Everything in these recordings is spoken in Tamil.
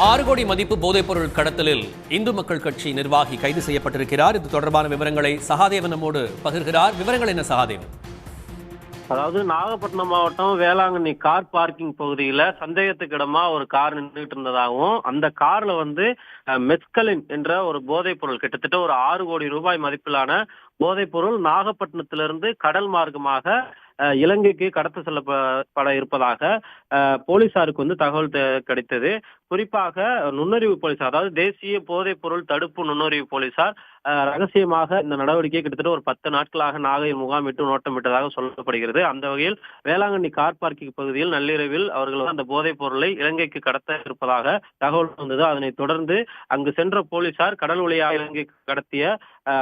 6 கோடி மதிப்பு போதைப்பொருள் கடத்தலில் இந்து மக்கள் கட்சி நிர்வாகி கைது செய்யப்பட்டிருக்கிறார். இது தொடர்பான விவரங்களை சகாதேவன் நம்மோடு பகிர்கிறார். விவரங்கள் என்ன சகாதேவன்? அதாவது நாகப்பட்டினம் மாவட்டம் வேளாங்கண்ணி கார் பார்க்கிங் பகுதியில சந்தேகத்துக்கிடமா ஒரு கார் நின்றுட்டு இருந்ததாகவும், அந்த கார்ல மெஸ்கலின் என்ற ஒரு போதைப் பொருள் கிட்டத்தட்ட ஒரு 6 கோடி ரூபாய் மதிப்பிலான போதைப் பொருள் நாகப்பட்டினத்திலிருந்து கடல் மார்க்கமாக இலங்கைக்கு கடத்த செல்லப்பட இருப்பதாக போலீசாருக்கு தகவல் கிடைத்தது. குறிப்பாக நுண்ணறிவு போலீசார், அதாவது தேசிய போதைப் பொருள் தடுப்பு நுண்ணறிவு போலீசார் ரகசியமாக இந்த நடவடிக்கை கிட்டத்தட்ட ஒரு 10 நாட்களாக நாகையில் முகாமிட்டு நோட்டமிட்டதாக சொல்லப்படுகிறது. அந்த வகையில் வேளாங்கண்ணி கார் பார்க்கிங் பகுதியில் நள்ளிரவில் அவர்கள் அந்த போதைப் பொருளை இலங்கைக்கு கடத்த இருப்பதாக தகவல் வந்தது. அதனைத் தொடர்ந்து அங்கு சென்ற போலீசார் கடல் வழியாக இலங்கைக்கு கடத்திய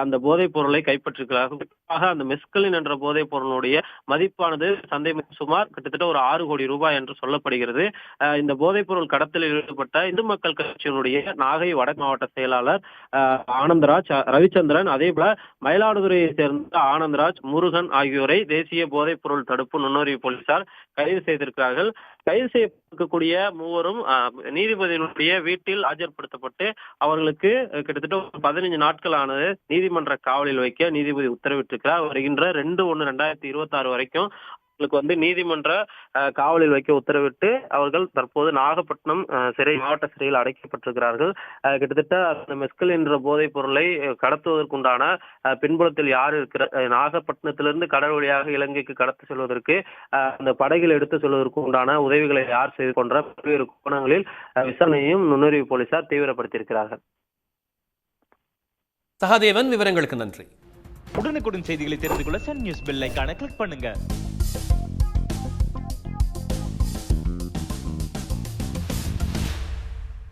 அந்த போதைப் பொருளை கைப்பற்றிருக்கிறார்கள். குறிப்பாக அந்த மெஸ்கலின் என்ற போதைப் பொருளுடைய மதிப்பானது சந்தை சுமார் கிட்டத்தட்ட ஒரு 6 கோடி ரூபாய் என்று சொல்லப்படுகிறது. இந்த போதைப் பொருள் கடத்தலில் ஈடுபட்ட இந்து மக்கள் கட்சியினுடைய நாகை வடக்கு மாவட்ட செயலாளர் ஆனந்தராஜ், ரவிச்சந்திரன், அதே போல மயிலாடுதுறையை சேர்ந்த ஆனந்தராஜ், முருகன் ஆகியோரை தேசிய போதைப் பொருள் தடுப்பு நுண்ணறிவு போலீசார் கைது செய்திருக்கிறார்கள். கைது செய்யப்படக்கூடிய மூவரும் நீதிபதியினுடைய வீட்டில் ஆஜர்படுத்தப்பட்டு அவர்களுக்கு கிட்டத்தட்ட 15 நாட்களானது நீதிமன்ற காவலில் வைக்க நீதிபதி உத்தரவிட்டிருக்கிறார். வருகின்ற 2/1/2026 வரைக்கும் அவர்களுக்கு நீதிமன்ற காவலில் வைக்க உத்தரவிட்டு அவர்கள் தற்போது நாகப்பட்டினம் மாவட்ட சிறையில் அடைக்கப்பட்டிருக்கிறார்கள். கிட்டத்தட்ட அந்த மெஸ்கல் என்ற போதைப் பொருளை கடத்துவதற்குண்டான பின்புலத்தில் யார் இருக்கிற, நாகப்பட்டினத்திலிருந்து கடல் வழியாக இலங்கைக்கு கடத்து செல்வதற்கு அந்த படகில் எடுத்து செல்வதற்கு உண்டான உதவிகளை யார் செய்து கொண்ட பல்வேறு கோணங்களில் விசாரணையும் நுண்ணறிவு போலீசார் தீவிரப்படுத்தியிருக்கிறார்கள். சகாதேவன், விவரங்களுக்கு நன்றி. உடனுக்குடன் செய்திகளை தெரிந்து கொள்ள சன் நியூஸ் பெல் ஐகானை கிளிக் பண்ணுங்க.